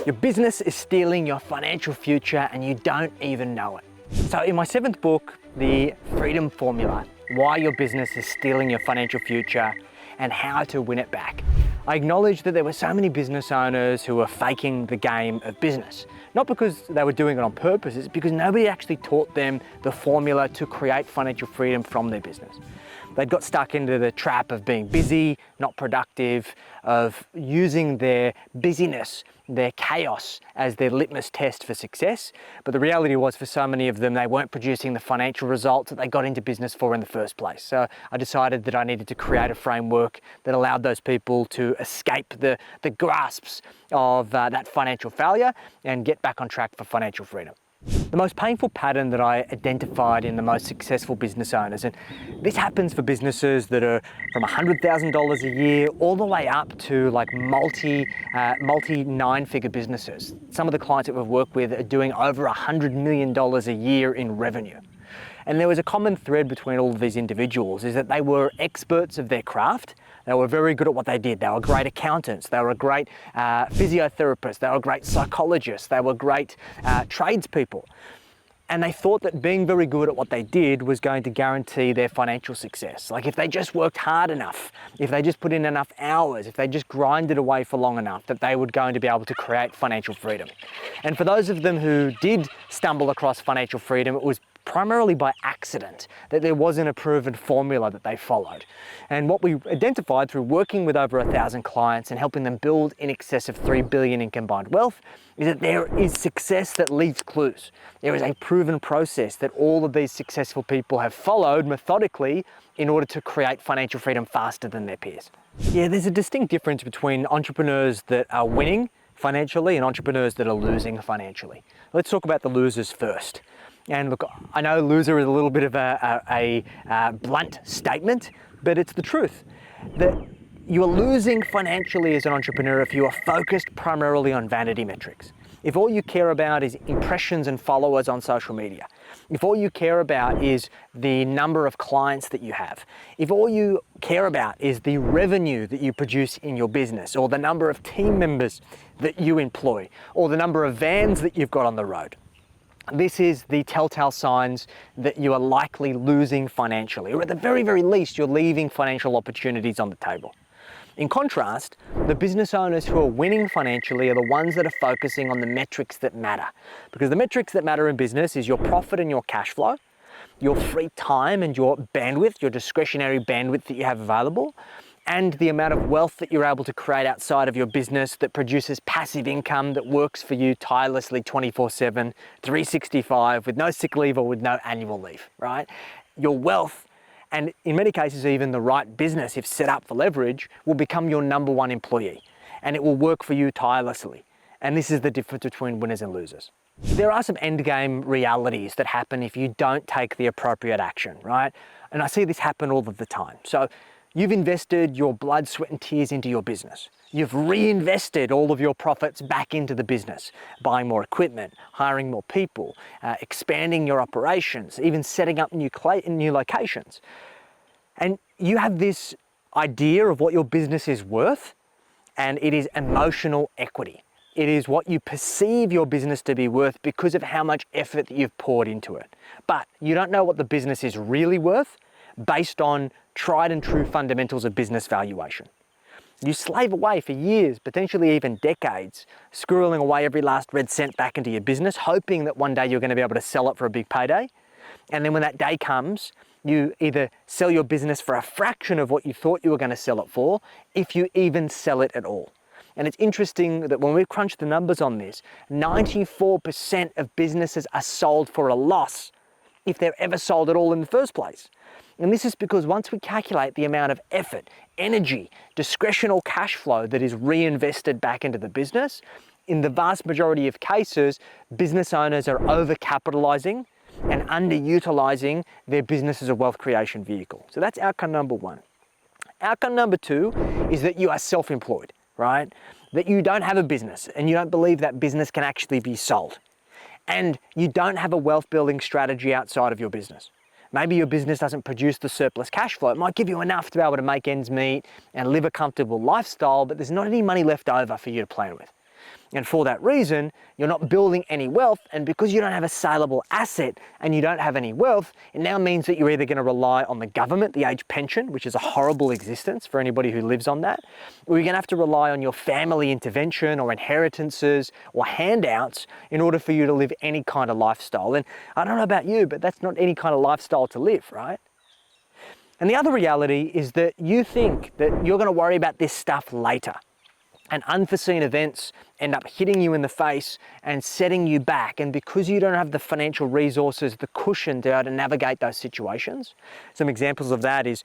Your business is stealing your financial future and you don't even know it. So in my 7th book, The Freedom Formula, why your business is stealing your financial future and how to win it back, I acknowledged that there were so many business owners who were faking the game of business. Not because they were doing it on purpose, it's because nobody actually taught them the formula to create financial freedom from their business. They'd got stuck into the trap of being busy, not productive, of using their busyness, their chaos as their litmus test for success. But the reality was, for so many of them, they weren't producing the financial results that they got into business for in the first place. So I decided that I needed to create a framework that allowed those people to escape the grasps of that financial failure and get back on track for financial freedom. The most painful pattern that I identified in the most successful business owners, and this happens for businesses that are from $100,000 a year all the way up to like multi 9-figure businesses. Some of the clients that we've worked with are doing over $100 million a year in revenue. And there was a common thread between all of these individuals, is that they were experts of their craft. They were very good at what they did. They were great accountants. They were great physiotherapists. They were great psychologists. They were great tradespeople. And they thought that being very good at what they did was going to guarantee their financial success. Like if they just worked hard enough, if they just put in enough hours, if they just grinded away for long enough, that they were going to be able to create financial freedom. And for those of them who did stumble across financial freedom, it was primarily by accident, that there wasn't a proven formula that they followed. And what we identified through working with over 1,000 clients and helping them build in excess of $3 billion in combined wealth is that there is success that leaves clues. There is a proven process that all of these successful people have followed methodically in order to create financial freedom faster than their peers. Yeah, there's a distinct difference between entrepreneurs that are winning financially and entrepreneurs that are losing financially. Let's talk about the losers first. And look, I know loser is a little bit of a blunt statement, but it's the truth. That you are losing financially as an entrepreneur if you are focused primarily on vanity metrics. If all you care about is impressions and followers on social media, if all you care about is the number of clients that you have, if all you care about is the revenue that you produce in your business, or the number of team members that you employ, or the number of vans that you've got on the road, this is the telltale signs that you are likely losing financially, or at the very, very least, you're leaving financial opportunities on the table. In contrast, the business owners who are winning financially are the ones that are focusing on the metrics that matter. Because the metrics that matter in business is your profit and your cash flow, your free time and your bandwidth, your discretionary bandwidth that you have available, and the amount of wealth that you're able to create outside of your business that produces passive income that works for you tirelessly 24/7, 365, with no sick leave or with no annual leave, right? Your wealth, and in many cases even the right business, if set up for leverage, will become your number one employee, and it will work for you tirelessly. And this is the difference between winners and losers. There are some endgame realities that happen if you don't take the appropriate action, right? And I see this happen all of the time. So you've invested your blood, sweat, and tears into your business. You've reinvested all of your profits back into the business, buying more equipment, hiring more people, expanding your operations, even setting up new locations. And you have this idea of what your business is worth, and it is emotional equity. It is what you perceive your business to be worth because of how much effort that you've poured into it. But you don't know what the business is really worth based on tried and true fundamentals of business valuation. You slave away for years, potentially even decades, squirreling away every last red cent back into your business, hoping that one day you're going to be able to sell it for a big payday. And then when that day comes, you either sell your business for a fraction of what you thought you were going to sell it for, if you even sell it at all. And it's interesting that when we crunch the numbers on this, 94% of businesses are sold for a loss if they're ever sold at all in the first place. And this is because once we calculate the amount of effort, energy, discretional cash flow that is reinvested back into the business, in the vast majority of cases, business owners are overcapitalizing and underutilizing their business as a wealth creation vehicle. So that's outcome number one. Outcome number two is that you are self-employed, right? That you don't have a business and you don't believe that business can actually be sold. And you don't have a wealth building strategy outside of your business. Maybe your business doesn't produce the surplus cash flow. It might give you enough to be able to make ends meet and live a comfortable lifestyle, but there's not any money left over for you to plan with. And for that reason, you're not building any wealth. And because you don't have a saleable asset and you don't have any wealth, it now means that you're either going to rely on the government, the age pension, which is a horrible existence for anybody who lives on that, or you're going to have to rely on your family intervention or inheritances or handouts in order for you to live any kind of lifestyle. And I don't know about you, but that's not any kind of lifestyle to live, right? And the other reality is that you think that you're going to worry about this stuff later. And unforeseen events end up hitting you in the face and setting you back. And because you don't have the financial resources, the cushion to be able to navigate those situations, some examples of that is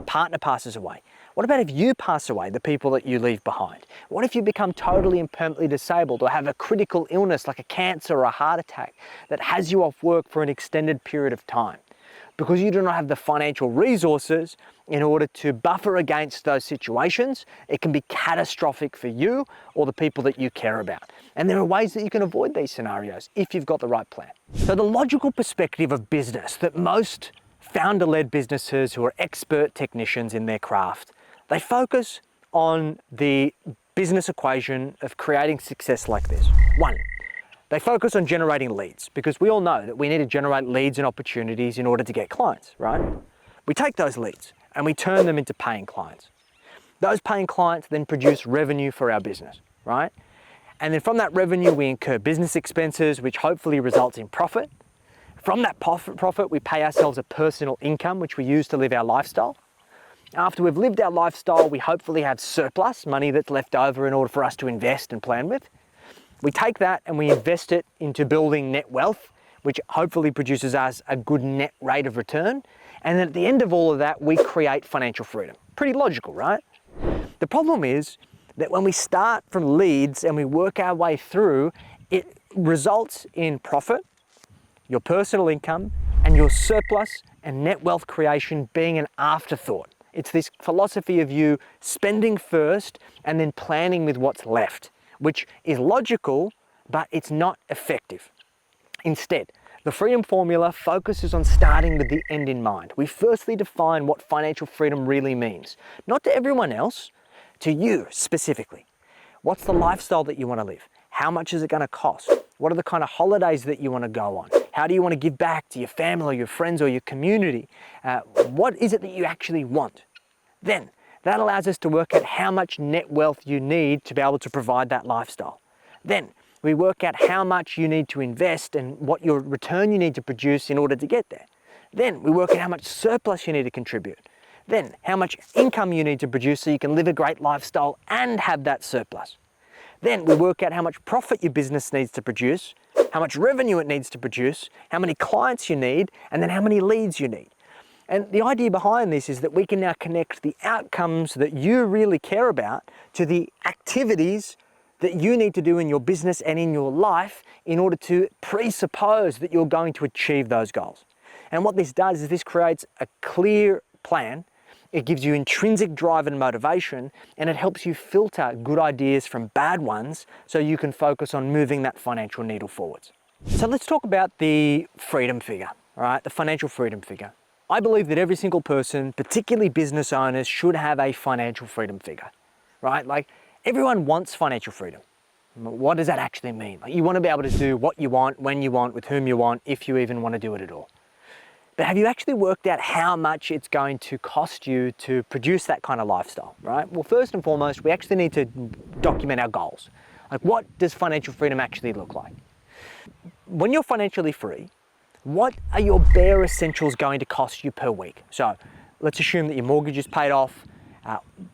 partner passes away. What about if you pass away, the people that you leave behind? What if you become totally and permanently disabled or have a critical illness like a cancer or a heart attack that has you off work for an extended period of time? Because you do not have the financial resources in order to buffer against those situations, it can be catastrophic for you or the people that you care about. And there are ways that you can avoid these scenarios if you've got the right plan. So the logical perspective of business that most founder-led businesses who are expert technicians in their craft, they focus on the business equation of creating success like this. One, they focus on generating leads because we all know that we need to generate leads and opportunities in order to get clients, right? We take those leads and we turn them into paying clients. Those paying clients then produce revenue for our business, right? And then from that revenue, we incur business expenses, which hopefully results in profit. From that profit, we pay ourselves a personal income, which we use to live our lifestyle. After we've lived our lifestyle, we hopefully have surplus, money that's left over in order for us to invest and plan with. We take that and we invest it into building net wealth, which hopefully produces us a good net rate of return. And then at the end of all of that, we create financial freedom. Pretty logical, right? The problem is that when we start from leads and we work our way through, it results in profit, your personal income, and your surplus and net wealth creation being an afterthought. It's this philosophy of you spending first and then planning with what's left, which is logical, but it's not effective. Instead, the freedom formula focuses on starting with the end in mind. We firstly define what financial freedom really means, not to everyone else, to you specifically. What's the lifestyle that you want to live? How much is it going to cost? What are the kind of holidays that you want to go on? How do you want to give back to your family or your friends or your community? What is it that you actually want? Then, that allows us to work out how much net wealth you need to be able to provide that lifestyle. Then we work out how much you need to invest and what your return you need to produce in order to get there. Then we work out how much surplus you need to contribute. Then how much income you need to produce so you can live a great lifestyle and have that surplus. Then we work out how much profit your business needs to produce, how much revenue it needs to produce, how many clients you need, and then how many leads you need. And the idea behind this is that we can now connect the outcomes that you really care about to the activities that you need to do in your business and in your life in order to presuppose that you're going to achieve those goals. And what this does is this creates a clear plan. It gives you intrinsic drive and motivation, and it helps you filter good ideas from bad ones so you can focus on moving that financial needle forwards. So let's talk about the freedom figure, all right? The financial freedom figure. I believe that every single person, particularly business owners, should have a financial freedom figure, right? Like everyone wants financial freedom. What does that actually mean? Like you want to be able to do what you want, when you want, with whom you want, if you even want to do it at all. But have you actually worked out how much it's going to cost you to produce that kind of lifestyle, right? Well, first and foremost, we actually need to document our goals. Like what does financial freedom actually look like? When you're financially free, what are your bare essentials going to cost you per week? So let's assume that your mortgage is paid off.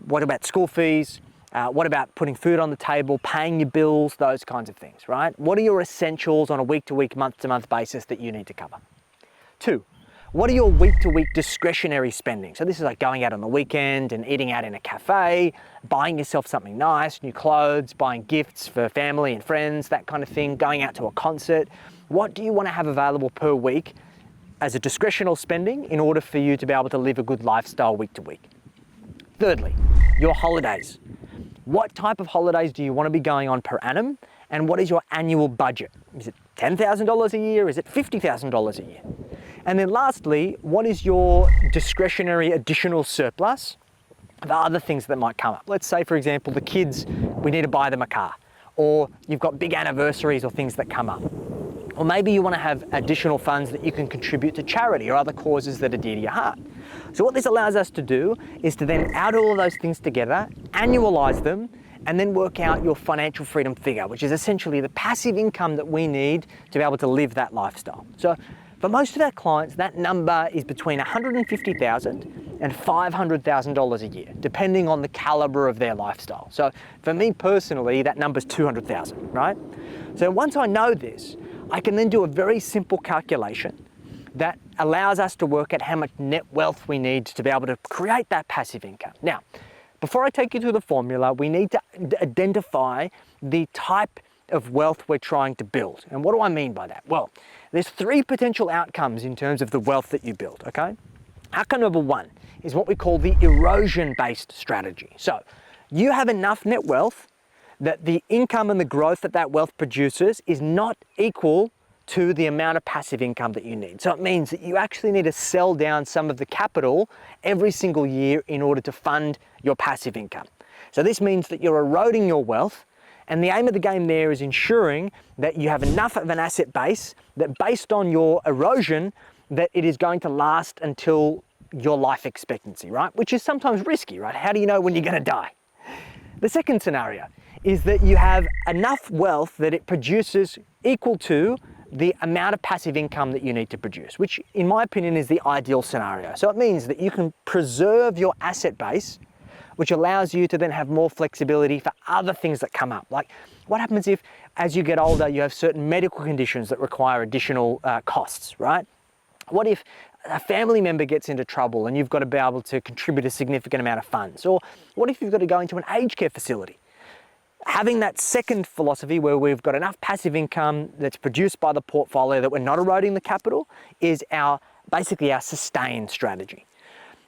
What about school fees? What about putting food on the table, paying your bills, those kinds of things, right? What are your essentials on a week-to-week, month-to-month basis that you need to cover? 2, what are your week-to-week discretionary spending? So this is like going out on the weekend and eating out in a cafe, buying yourself something nice, new clothes, buying gifts for family and friends, that kind of thing, going out to a concert. What do you want to have available per week as a discretional spending in order for you to be able to live a good lifestyle week to week? Thirdly, your holidays. What type of holidays do you want to be going on per annum? And what is your annual budget? Is it $10,000 a year? Is it $50,000 a year? And then lastly, what is your discretionary additional surplus? The other things that might come up. Let's say, for example, the kids, we need to buy them a car. or you've got big anniversaries or things that come up. Or maybe you want to have additional funds that you can contribute to charity or other causes that are dear to your heart. So what this allows us to do is to then add all of those things together, annualize them, and then work out your financial freedom figure, which is essentially the passive income that we need to be able to live that lifestyle. So for most of our clients, that number is between $150,000 and $500,000 a year, depending on the caliber of their lifestyle. So for me personally, that number's $200,000, right? So once I know this, I can then do a very simple calculation that allows us to work out how much net wealth we need to be able to create that passive income. Now, before I take you through the formula, we need to identify the type of wealth we're trying to build. And what do I mean by that? Well, there's three potential outcomes in terms of the wealth that you build, okay? Outcome number one is what we call the erosion-based strategy. So you have enough net wealth that the income and the growth that that wealth produces is not equal to the amount of passive income that you need. So it means that you actually need to sell down some of the capital every single year in order to fund your passive income. So this means that you're eroding your wealth, and the aim of the game there is ensuring that you have enough of an asset base that based on your erosion, that it is going to last until your life expectancy, right? Which is sometimes risky, right? How do you know when you're gonna die? The second scenario is that you have enough wealth that it produces equal to the amount of passive income that you need to produce, which in my opinion is the ideal scenario. So it means that you can preserve your asset base, which allows you to then have more flexibility for other things that come up. Like what happens if, as you get older, you have certain medical conditions that require additional costs, right? What if a family member gets into trouble and you've got to be able to contribute a significant amount of funds? Or what if you've got to go into an aged care facility? Having that second philosophy where we've got enough passive income that's produced by the portfolio that we're not eroding the capital is basically our sustain strategy.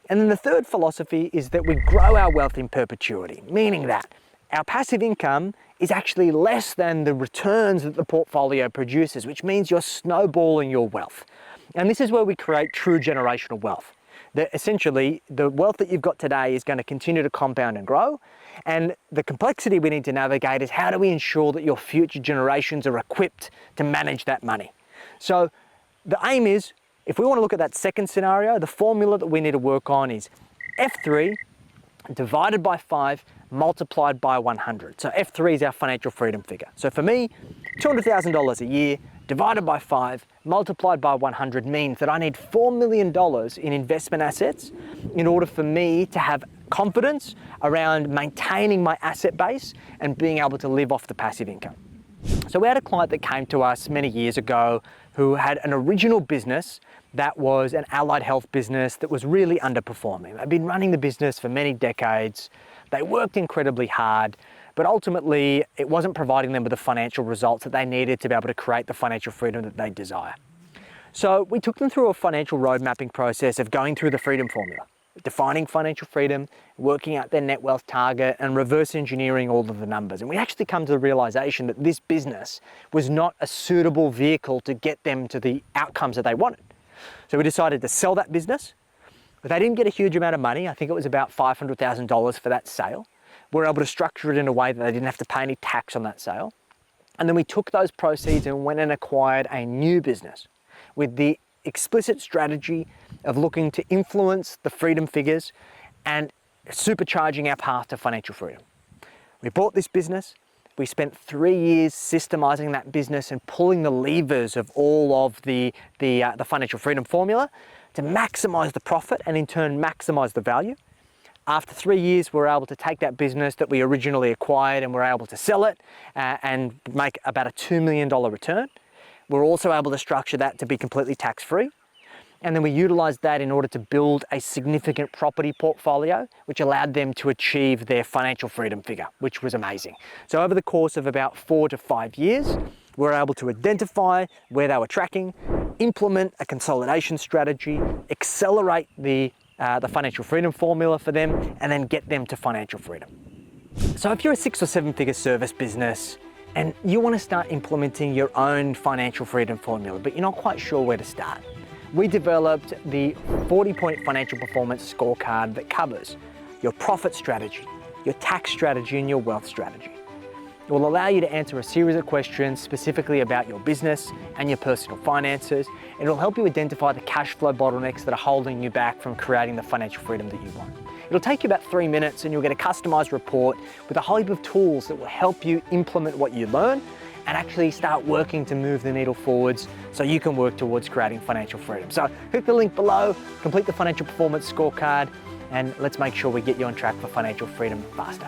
And then the third philosophy is that we grow our wealth in perpetuity, meaning that our passive income is actually less than the returns that the portfolio produces, which means you're snowballing your wealth. And this is where we create true generational wealth. That essentially the wealth that you've got today is going to continue to compound and grow. And the complexity we need to navigate is how do we ensure that your future generations are equipped to manage that money? So the aim is, if we want to look at that second scenario, the formula that we need to work on is F3 divided by 5 multiplied by 100. So F3 is our financial freedom figure. So for me, $200,000 a year divided by 5 multiplied by 100 means that I need $4 million in investment assets in order for me to have confidence around maintaining my asset base and being able to live off the passive income. So we had a client that came to us many years ago who had an original business that was an allied health business that was really underperforming. They'd been running the business for many decades. They worked incredibly hard, but ultimately it wasn't providing them with the financial results that they needed to be able to create the financial freedom that they desire. So we took them through a financial road mapping process of going through the freedom formula, defining financial freedom, working out their net wealth target, and reverse engineering all of the numbers. And we actually come to the realization that this business was not a suitable vehicle to get them to the outcomes that they wanted. So we decided to sell that business, but they didn't get a huge amount of money. I think it was about $500,000 for that sale. We were able to structure it in a way that they didn't have to pay any tax on that sale. And then we took those proceeds and went and acquired a new business with the explicit strategy of looking to influence the freedom figures and supercharging our path to financial freedom. We bought this business. We spent 3 years systemizing that business and pulling the levers of all of the financial freedom formula to maximize the profit and in turn maximize the value. After 3 years, we were able to take that business that we originally acquired and we're able to sell it and make about a $2 million return. We're also able to structure that to be completely tax-free. And then we utilized that in order to build a significant property portfolio, which allowed them to achieve their financial freedom figure, which was amazing. So over the course of about 4 to 5 years, we were able to identify where they were tracking, implement a consolidation strategy, accelerate the financial freedom formula for them, and then get them to financial freedom. So if you're a 6 or 7 figure service business and you want to start implementing your own financial freedom formula, but you're not quite sure where to start, we developed the 40-point financial performance scorecard that covers your profit strategy, your tax strategy, and your wealth strategy. It will allow you to answer a series of questions specifically about your business and your personal finances. It'll help you identify the cash flow bottlenecks that are holding you back from creating the financial freedom that you want. It'll take you about 3 minutes and you'll get a customized report with a whole heap of tools that will help you implement what you learn and actually start working to move the needle forwards so you can work towards creating financial freedom. So click the link below, complete the financial performance scorecard, and let's make sure we get you on track for financial freedom faster.